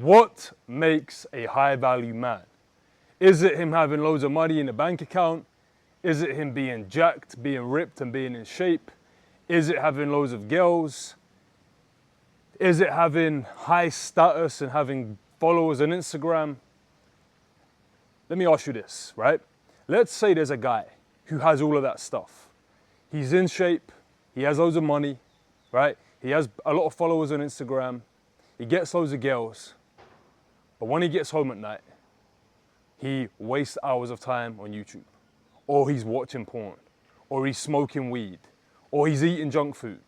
What makes a high value man? Is it him having loads of money in the bank account? Is it him being jacked, being ripped and being in shape? Is it having loads of girls? Is it having high status and having followers on Instagram? Let me ask you this, right? Let's say there's a guy who has all of that stuff. He's in shape, he has loads of money, right? He has a lot of followers on Instagram, he gets loads of girls, but when he gets home at night, he wastes hours of time on YouTube, or he's watching porn, or he's smoking weed, or he's eating junk food.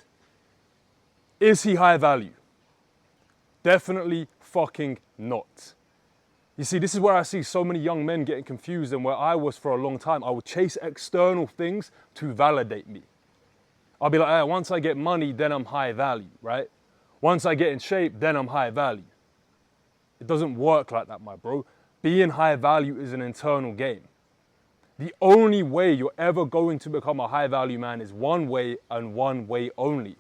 Is he high value? Definitely fucking not. You see, this is where I see so many young men getting confused, and where I was for a long time. I would chase external things to validate me. I'll be like, hey, once I get money, then I'm high value, right? Once I get in shape, then I'm high value. It doesn't work like that, my bro. Being high value is an internal game. The only way you're ever going to become a high value man is one way and one way only.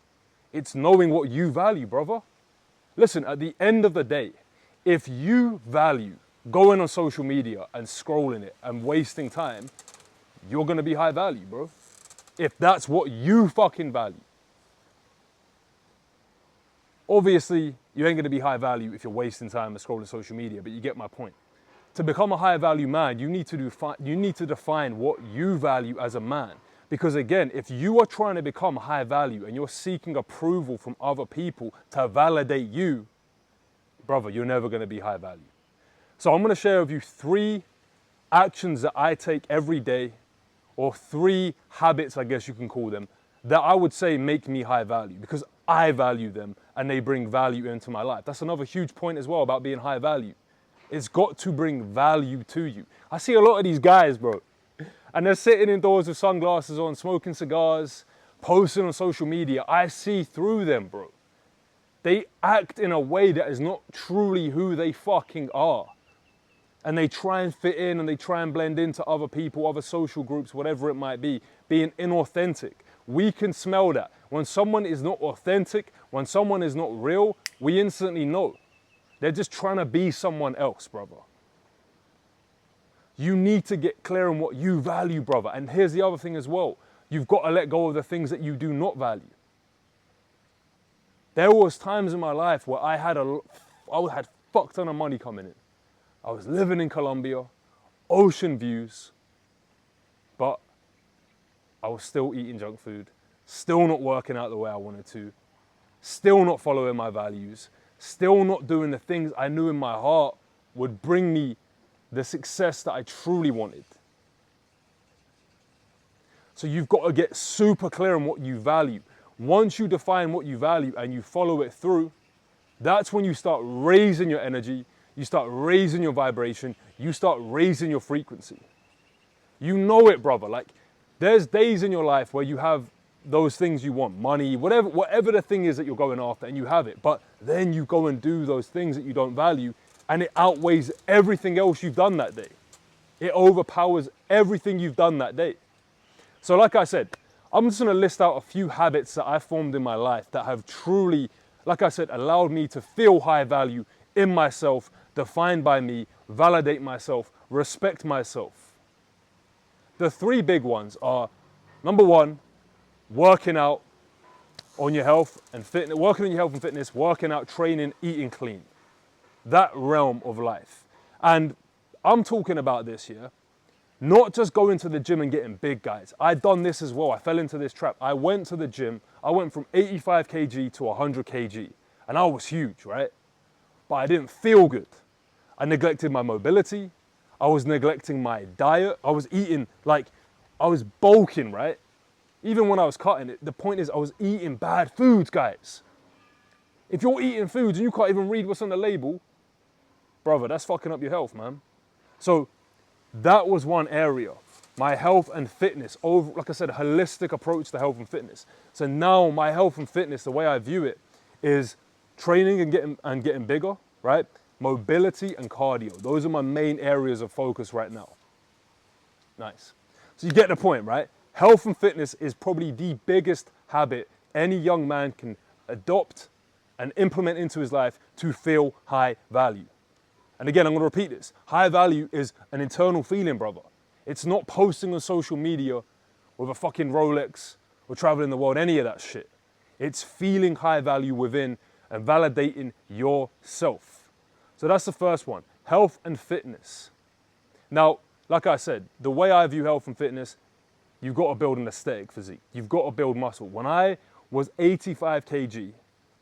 It's knowing what you value, brother. Listen, at the end of the day, if you value going on social media and scrolling it and wasting time, you're gonna be high value, bro. If that's what you fucking value. Obviously, you ain't gonna be high value if you're wasting time and scrolling social media, but you get my point. To become a high value man, you need to define what you value as a man. Because again, if you are trying to become high value and you're seeking approval from other people to validate you, brother, you're never gonna be high value. So I'm gonna share with you 3 actions that I take every day, or 3 habits, I guess you can call them, that I would say make me high value because I value them and they bring value into my life. That's another huge point as well about being high value. It's got to bring value to you. I see a lot of these guys, bro, and they're sitting indoors with sunglasses on, smoking cigars, posting on social media. I see through them, bro. They act in a way that is not truly who they fucking are. And they try and fit in and they try and blend into other people, other social groups, whatever it might be, being inauthentic. We can smell that. When someone is not authentic, when someone is not real, we instantly know. They're just trying to be someone else, brother. You need to get clear on what you value, brother. And here's the other thing as well. You've got to let go of the things that you do not value. There was times in my life where I had fuck ton of money coming in. I was living in Colombia, ocean views, but I was still eating junk food, still not working out the way I wanted to, still not following my values, still not doing the things I knew in my heart would bring me the success that I truly wanted. So you've got to get super clear on what you value. Once you define what you value and you follow it through, that's when you start raising your energy, you start raising your vibration, you start raising your frequency. You know it, brother. Like, there's days in your life where you have those things you want, money, whatever the thing is that you're going after, and you have it. But then you go and do those things that you don't value, and it outweighs everything else you've done that day. It overpowers everything you've done that day. So like I said, I'm just gonna list out a few habits that I formed in my life that have truly, like I said, allowed me to feel high value in myself, defined by me, validate myself, respect myself. The 3 big ones are, number 1, working out on your health and fitness, working on your health and fitness, working out, training, eating clean. That realm of life. And I'm talking about this here, not just going to the gym and getting big, guys. I'd done this as well. I fell into this trap. I went to the gym. I went from 85 kg to 100 kg. And I was huge, right? But I didn't feel good. I neglected my mobility. I was neglecting my diet. I was eating, like, I was bulking, right? Even when I was cutting it, the point is I was eating bad foods, guys. If you're eating foods and you can't even read what's on the label, brother, that's fucking up your health, man. So that was one area, my health and fitness, like I said, a holistic approach to health and fitness. So now my health and fitness, the way I view it, is training and getting bigger, right? Mobility and cardio. Those are my main areas of focus right now. Nice. So you get the point, right? Health and fitness is probably the biggest habit any young man can adopt and implement into his life to feel high value. And again, I'm going to repeat this. High value is an internal feeling, brother. It's not posting on social media with a fucking Rolex or traveling the world, any of that shit. It's feeling high value within and validating yourself. So that's the first one, health and fitness. Now, like I said, the way I view health and fitness, you've got to build an aesthetic physique. You've got to build muscle. When I was 85 kg,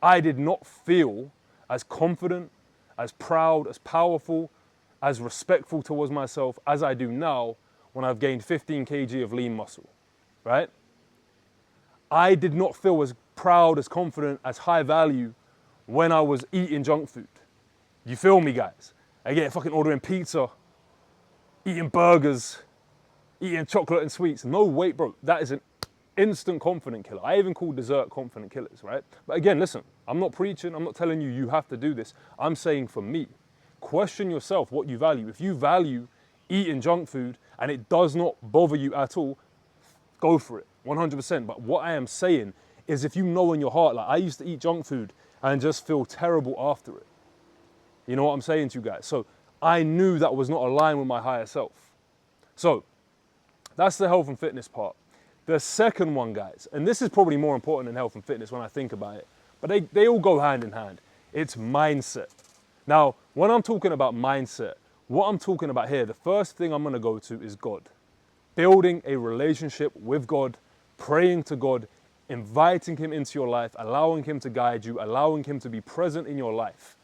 I did not feel as confident, as proud, as powerful, as respectful towards myself as I do now when I've gained 15 kg of lean muscle, right? I did not feel as proud, as confident, as high value when I was eating junk food. You feel me, guys? I get fucking ordering pizza, eating burgers, eating chocolate and sweets. No, wait, bro, that is an instant confident killer. I even call dessert confident killers, right? But again, listen, I'm not preaching. I'm not telling you you have to do this. I'm saying for me, question yourself what you value. If you value eating junk food and it does not bother you at all, go for it, 100%. But what I am saying is if you know in your heart, like I used to eat junk food and just feel terrible after it. You know what I'm saying to you guys? So I knew that was not aligned with my higher self. So that's the health and fitness part. The second one, guys, and this is probably more important than health and fitness when I think about it, but they all go hand in hand. It's mindset. Now, when I'm talking about mindset, what I'm talking about here, the first thing I'm going to go to is God. Building a relationship with God, praying to God, inviting him into your life, allowing him to guide you, allowing him to be present in your life.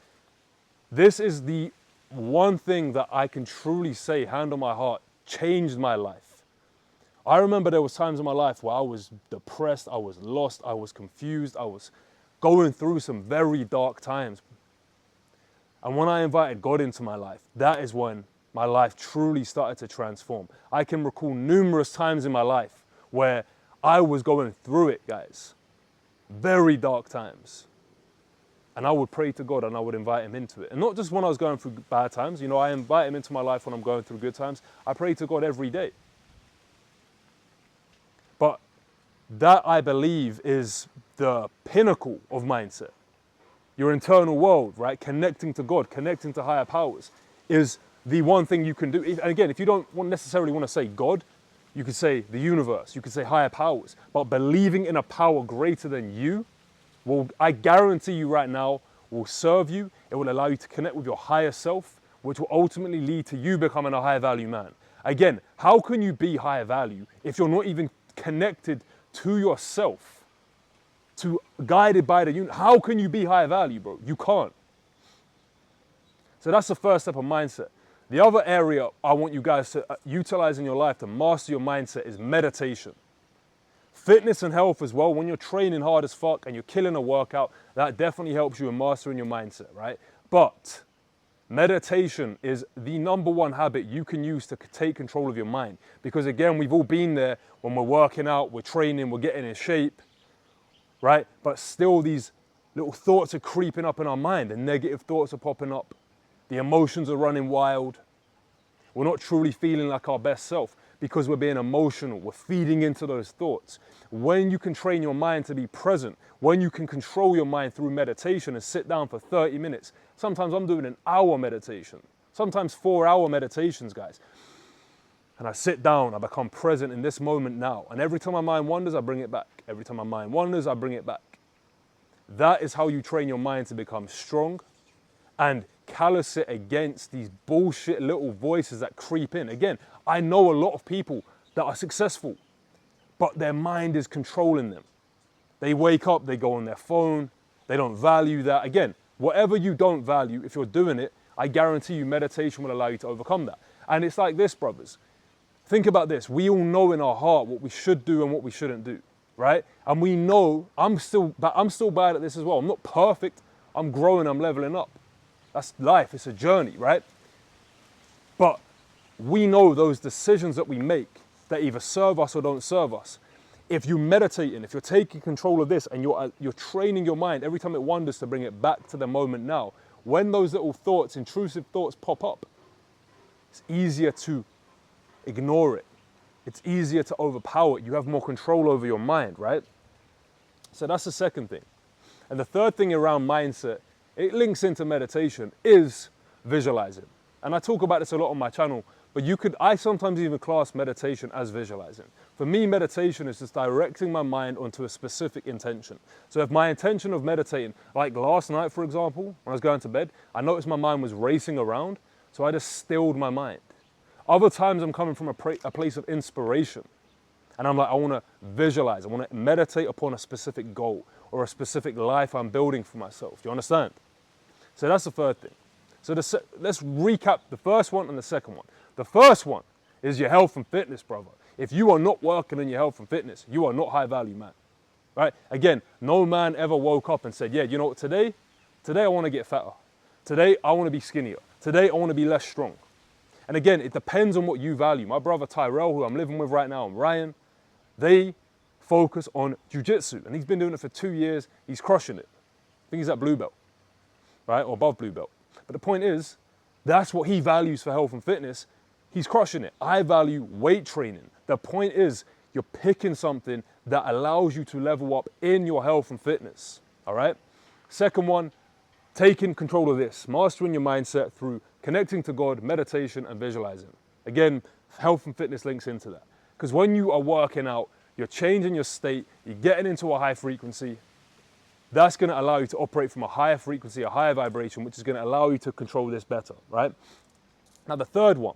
This is the one thing that I can truly say, hand on my heart, changed my life. I remember there was times in my life where I was depressed, I was lost, I was confused, I was going through some very dark times. And when I invited God into my life, that is when my life truly started to transform. I can recall numerous times in my life where I was going through it, guys. Very dark times. And I would pray to God and I would invite him into it. And not just when I was going through bad times. You know, I invite him into my life when I'm going through good times. I pray to God every day. But that, I believe, is the pinnacle of mindset. Your internal world, right? Connecting to God, connecting to higher powers is the one thing you can do. And again, if you don't necessarily want to say God, you could say the universe, you could say higher powers. But believing in a power greater than you will, I guarantee you right now, will serve you. It will allow you to connect with your higher self, which will ultimately lead to you becoming a higher value man. Again, how can you be higher value if you're not even connected to yourself, to guided by the universe? How can you be higher value, bro? You can't. So that's the first step of mindset. The other area I want you guys to utilize in your life to master your mindset is meditation. Fitness and health as well. When you're training hard as fuck and you're killing a workout, that definitely helps you in mastering your mindset, right? But meditation is the number one habit you can use to take control of your mind. Because again, we've all been there when we're working out, we're training, we're getting in shape, right? But still these little thoughts are creeping up in our mind and negative thoughts are popping up. The emotions are running wild. We're not truly feeling like our best self because we're being emotional. We're feeding into those thoughts. When you can train your mind to be present, when you can control your mind through meditation and sit down for 30 minutes, sometimes I'm doing an hour meditation, sometimes 4-hour meditations, guys. And I sit down, I become present in this moment now. And every time my mind wanders, I bring it back. Every time my mind wanders, I bring it back. That is how you train your mind to become strong and callous it against these bullshit little voices that creep in. Again, I know a lot of people that are successful, but their mind is controlling them. They wake up, they go on their phone, they don't value that. Again, whatever you don't value, if you're doing it, I guarantee you meditation will allow you to overcome that. And it's like this, brothers. Think about this. We all know in our heart what we should do and what we shouldn't do, right? And we know, I'm still bad at this as well. I'm not perfect. I'm growing, I'm leveling up. That's life, it's a journey, right? But we know those decisions that we make that either serve us or don't serve us. If you're meditating, if you're taking control of this and you're training your mind every time it wanders to bring it back to the moment now, when those little thoughts, intrusive thoughts pop up, it's easier to ignore it. It's easier to overpower it. You have more control over your mind, right? So that's the second thing. And the third thing around mindset it links into meditation, is visualizing. And I talk about this a lot on my channel, but I sometimes even class meditation as visualizing. For me, meditation is just directing my mind onto a specific intention. So if my intention of meditating, like last night, for example, when I was going to bed, I noticed my mind was racing around, so I just stilled my mind. Other times I'm coming from a place of inspiration, and I'm like, I want to visualize, I want to meditate upon a specific goal or a specific life I'm building for myself. Do you understand? So that's the third thing. So let's recap the first one and the second one. The first one is your health and fitness, brother. If you are not working on your health and fitness, you are not high value, man. Right? Again, no man ever woke up and said, yeah, you know what, today I want to get fatter. Today I want to be skinnier. Today I want to be less strong. And again, it depends on what you value. My brother Tyrell, who I'm living with right now, and Ryan, they focus on jiu-jitsu. And he's been doing it for 2 years. He's crushing it. I think he's at blue belt, right? Or above blue belt. But the point is, that's what he values for health and fitness. He's crushing it. I value weight training. The point is, you're picking something that allows you to level up in your health and fitness, all right? Second one, taking control of this, mastering your mindset through connecting to God, meditation, and visualizing. Again, health and fitness links into that. Because when you are working out, you're changing your state, you're getting into a high frequency. That's going to allow you to operate from a higher frequency, a higher vibration, which is going to allow you to control this better, right? Now, the third one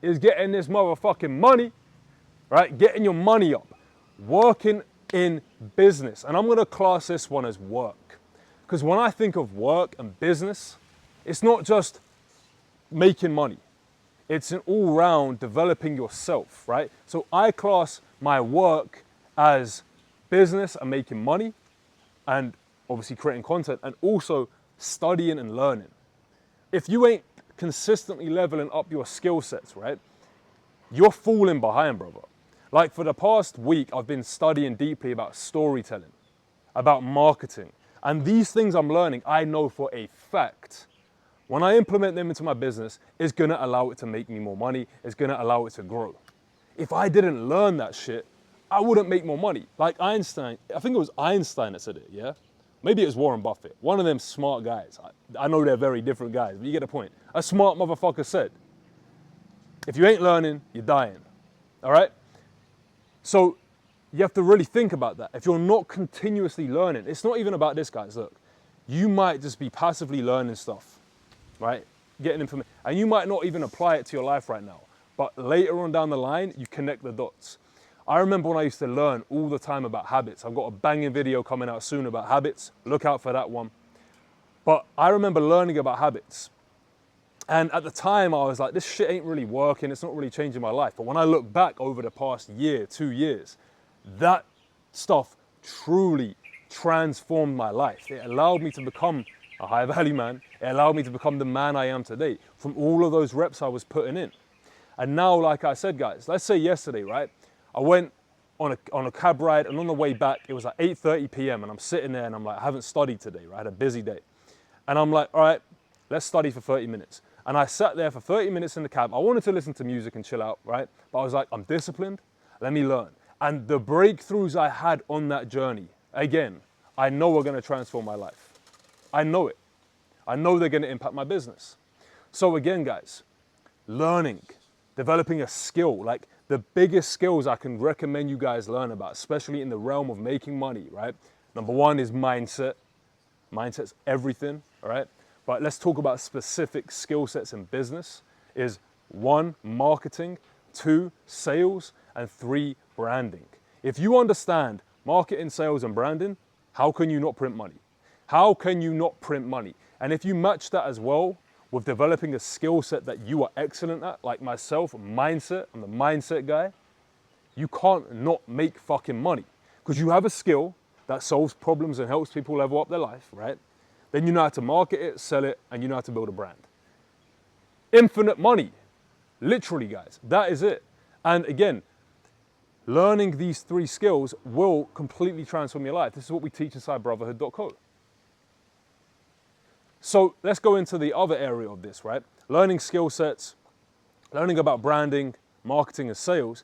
is getting this motherfucking money, right? Getting your money up, working in business. And I'm going to class this one as work. Because when I think of work and business, it's not just making money. It's an all-round developing yourself, right? So I class my work as business and making money, and obviously creating content, and also studying and learning. If you ain't consistently leveling up your skill sets, right, you're falling behind, brother. Like for the past week, I've been studying deeply about storytelling, about marketing, and these things I'm learning, I know for a fact, when I implement them into my business, it's gonna allow it to make me more money, it's gonna allow it to grow. If I didn't learn that shit, I wouldn't make more money. Like Einstein, I think it was Einstein that said it, yeah? Maybe it was Warren Buffett, one of them smart guys. I know they're very different guys, but you get the point. A smart motherfucker said, if you ain't learning, you're dying, all right? So you have to really think about that. If you're not continuously learning, it's not even about this, guys, look. You might just be passively learning stuff, right? Getting information, and you might not even apply it to your life right now, but later on down the line, you connect the dots. I remember when I used to learn all the time about habits. I've got a banging video coming out soon about habits. Look out for that one. But I remember learning about habits. And at the time, I was like, this shit ain't really working. It's not really changing my life. But when I look back over the past year, 2 years, that stuff truly transformed my life. It allowed me to become a high value man. It allowed me to become the man I am today from all of those reps I was putting in. And now, like I said, guys, let's say yesterday, right? I went on a cab ride, and on the way back, it was like 8:30 p.m. and I'm sitting there and I'm like, I haven't studied today, right? I had a busy day. And I'm like, all right, let's study for 30 minutes. And I sat there for 30 minutes in the cab. I wanted to listen to music and chill out, right? But I was like, I'm disciplined, let me learn. And the breakthroughs I had on that journey, again, I know are gonna transform my life. I know it. I know they're gonna impact my business. So again, guys, learning, developing a skill, like the biggest skills I can recommend you guys learn about, especially in the realm of making money, right? Number one is mindset. Mindset's everything, all right? But let's talk about specific skill sets in business. Is 1, marketing, 2, sales, and 3, branding. If you understand marketing, sales, and branding, how can you not print money? How can you not print money? And if you match that as well with developing a skill set that you are excellent at, like myself, mindset, I'm the mindset guy, you can't not make fucking money. Because you have a skill that solves problems and helps people level up their life, right? Then you know how to market it, sell it, and you know how to build a brand. Infinite money, literally, guys, that is it. And again, learning these 3 skills will completely transform your life. This is what we teach inside brotherhood.co. So let's go into the other area of this, right? Learning skill sets, learning about branding, marketing, and sales.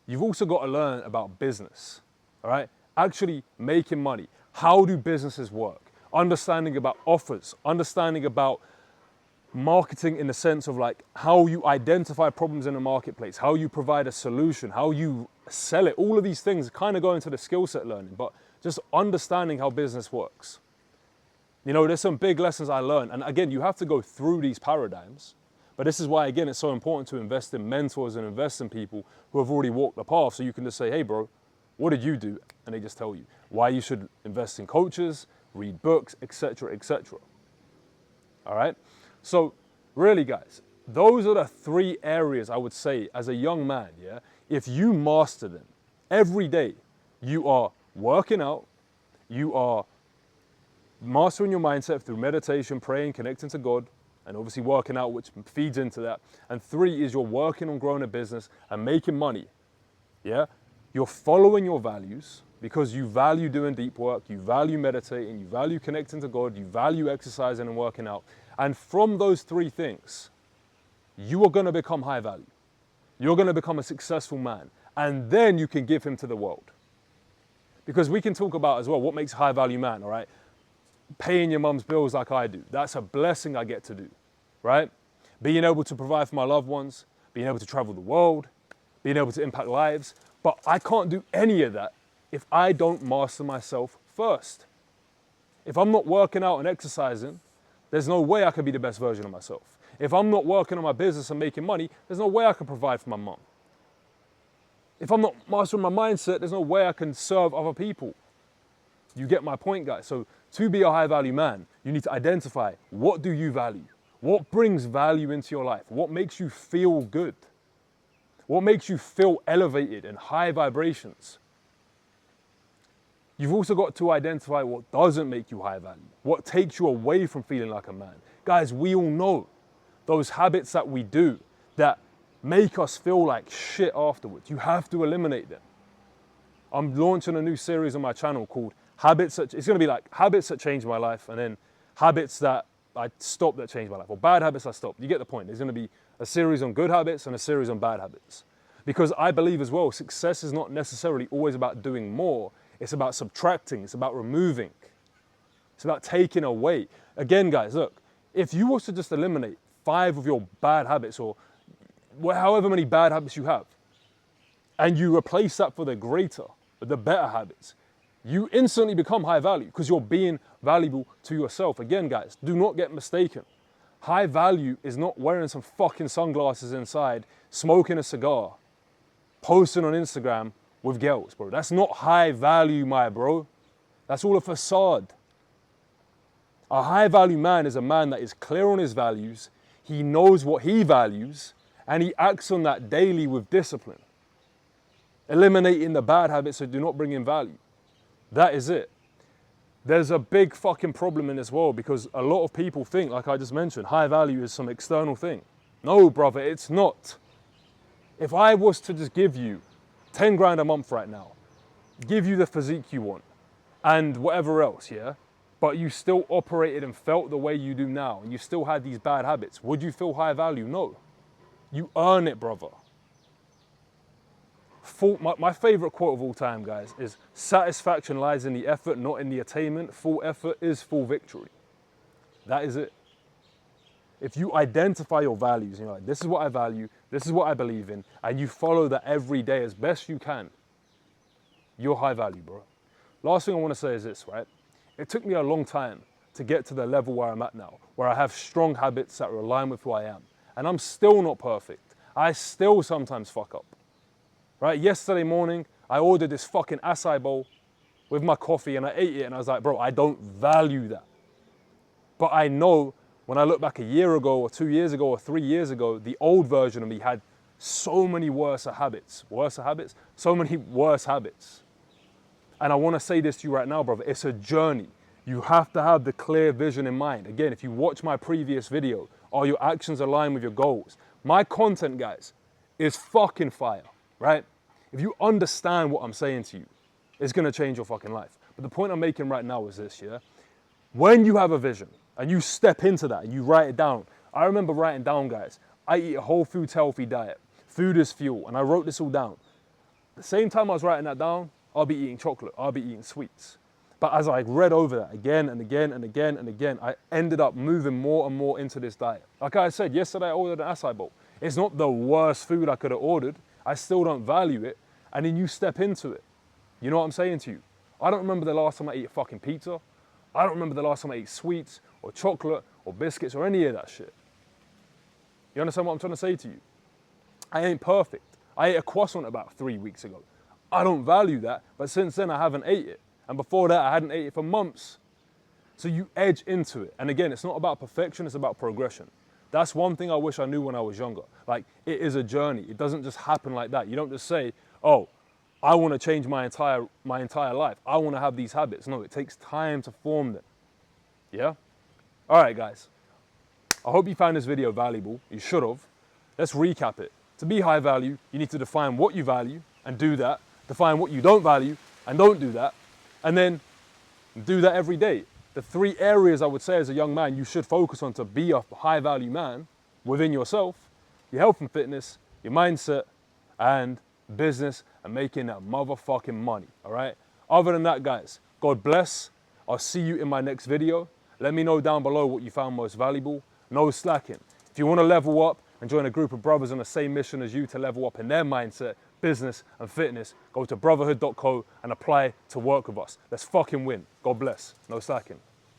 You've also got to learn about business, all right? Actually making money. how do businesses work, understanding about offers, understanding about marketing in the sense of like how you identify problems in the marketplace, how you provide a solution, how you sell it. All of these things kind of go into the skill set learning, but just understanding how business works. You know, there's some big lessons I learned. And again, you have to go through these paradigms. But this is why, again, it's so important to invest in mentors and invest in people who have already walked the path. So you can just say, hey, bro, what did you do? And they just tell you why you should invest in coaches, read books, etc., etc. All right? So really, guys, those are the 3 areas I would say as a young man, yeah? If you master them every day, you are working out, you are mastering your mindset through meditation, praying, connecting to God, and obviously working out, which feeds into that. And 3 is you're working on growing a business and making money, yeah? You're following your values because you value doing deep work, you value meditating, you value connecting to God, you value exercising and working out. And from those 3 things, you are gonna become high value. You're gonna become a successful man. And then you can give him to the world. Because we can talk about as well, what makes a high value man, all right? Paying your mum's bills like I do. That's a blessing I get to do, right? Being able to provide for my loved ones, being able to travel the world, being able to impact lives. But I can't do any of that if I don't master myself first. If I'm not working out and exercising, there's no way I can be the best version of myself. If I'm not working on my business and making money, there's no way I can provide for my mum. If I'm not mastering my mindset, there's no way I can serve other people. You get my point, guys. So to be a high value man, you need to identify, what do you value? What brings value into your life? What makes you feel good? What makes you feel elevated and high vibrations? You've also got to identify what doesn't make you high value, what takes you away from feeling like a man. Guys, we all know those habits that we do that make us feel like shit afterwards. You have to eliminate them. I'm launching a new series on my channel called Habits that, it's gonna be like habits that changed my life, and then habits that I stopped that changed my life, or bad habits I stopped. You get the point. There's gonna be a series on good habits and a series on bad habits. Because I believe as well, success is not necessarily always about doing more. It's about subtracting, it's about removing. It's about taking away. Again, guys, look, if you was to just eliminate 5 of your bad habits, or however many bad habits you have, and you replace that for the greater, the better habits, you instantly become high value because you're being valuable to yourself. Again, guys, do not get mistaken. High value is not wearing some fucking sunglasses inside, smoking a cigar, posting on Instagram with girls, bro. That's not high value, my bro. That's all a facade. A high value man is a man that is clear on his values, he knows what he values, and he acts on that daily with discipline. Eliminating the bad habits that do not bring in value. That is it. There's a big fucking problem in this world because a lot of people think, like I just mentioned, high value is some external thing. No, brother, it's not. If I was to just give you 10 grand a month right now, give you the physique you want and whatever else, yeah, but you still operated and felt the way you do now and you still had these bad habits, would you feel high value? No. You earn it, brother. My favorite quote of all time, guys, is satisfaction lies in the effort, not in the attainment. Full effort is full victory. That is it. If you identify your values, and you're like, this is what I value, this is what I believe in, and you follow that every day as best you can, you're high value, bro. Last thing I want to say is this, right? It took me a long time to get to the level where I'm at now, where I have strong habits that are aligned with who I am. And I'm still not perfect. I still sometimes fuck up. Right, yesterday morning, I ordered this fucking acai bowl with my coffee and I ate it and I was like, bro, I don't value that. But I know when I look back a year ago or 2 years ago or 3 years ago, the old version of me had so many worse habits. So many worse habits. And I want to say this to you right now, brother, it's a journey. You have to have the clear vision in mind. Again, if you watch my previous video, are your actions aligned with your goals? My content, guys, is fucking fire. Right? If you understand what I'm saying to you, it's going to change your fucking life. But the point I'm making right now is this, yeah? When you have a vision and you step into that and you write it down, I remember writing down, guys, I eat a whole foods healthy diet. Food is fuel. And I wrote this all down. The same time I was writing that down, I'll be eating chocolate. I'll be eating sweets. But as I read over that again and again and again and again, I ended up moving more and more into this diet. Like I said, yesterday I ordered an acai bowl. It's not the worst food I could have ordered. I still don't value it. And then you step into it. You know what I'm saying to you? I don't remember the last time I ate a fucking pizza. I don't remember the last time I ate sweets or chocolate or biscuits or any of that shit. You understand what I'm trying to say to you? I ain't perfect. I ate a croissant about 3 weeks ago. I don't value that, but since then I haven't ate it. And before that, I hadn't ate it for months. So you edge into it. And again, it's not about perfection, it's about progression. That's one thing I wish I knew when I was younger. Like, it is a journey. It doesn't just happen like that. You don't just say, oh, I want to change my entire life. I want to have these habits. No, it takes time to form them. Yeah? All right, guys. I hope you found this video valuable. You should have. Let's recap it. To be high value, you need to define what you value and do that. Define what you don't value and don't do that. And then do that every day. The 3 areas I would say as a young man you should focus on to be a high value man within yourself: your health and fitness, your mindset, and business, and making that motherfucking money, all right? Other than that, guys, God bless. I'll see you in my next video. Let me know down below what you found most valuable. No slacking. If you want to level up and join a group of brothers on the same mission as you to level up in their mindset, business, and fitness, go to brotherhood.co and apply to work with us. Let's fucking win. God bless. No slacking.